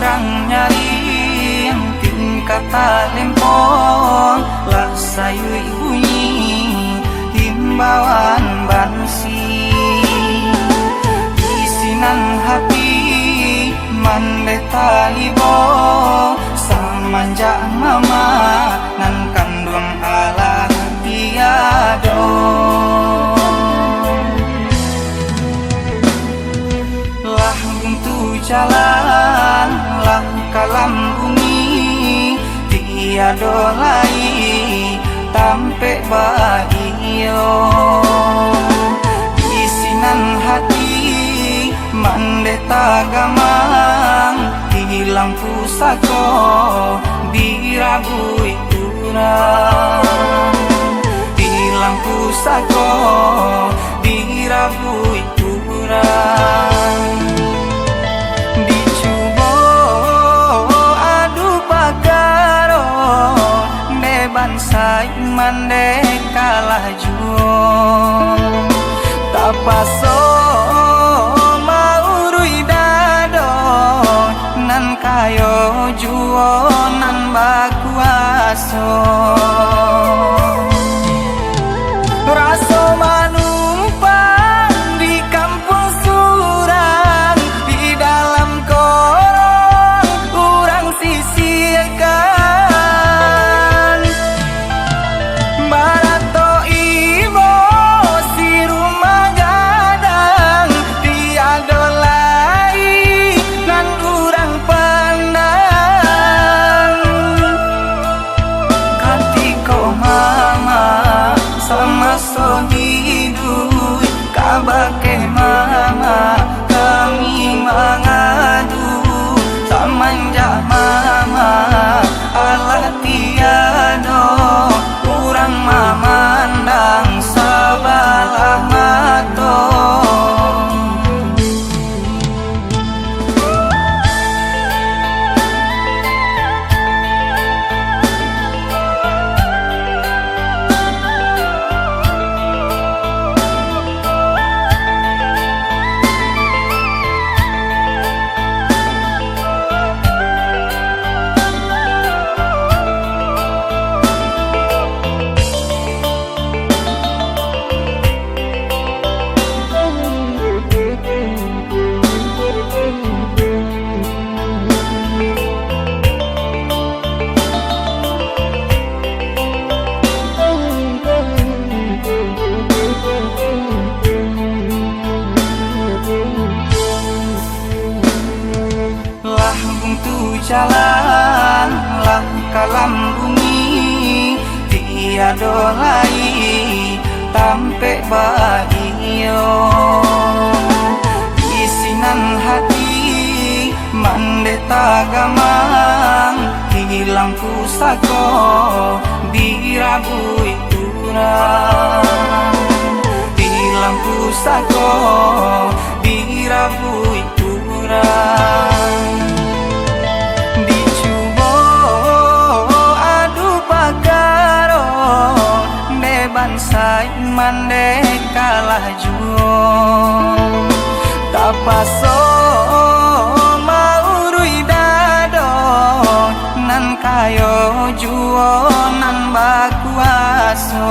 urang nyari tingkat lempong lah sayui bunyi himbauan bansi isinan hati mande talibo samanja mama nan kandung ala tiado lah buntu jalan lah kalam bumi tiado lai tampe baio isinan hati mandeta gamang hilang pusako dirabui urang hilang pusako dirabui urang dicubo adu pagaro beban sai mande kalah juo tapaso nan kayo juo nan bakuaso raso manumpang di kampung surang di dalam korong urang sisirkan barato ibo si rumah gadang tiado bake mama kami mengadu samanja mama Allah tiado kurang mamandang sabalah mato jalan lah kalam bumi tiado lai tampe baio isinan hati mandeta gamang hilang pusako dirabui urang hilang pusako dirabui urang bansai mande kalah juo tapaso maurui dado nan kayo juo nan bakuaso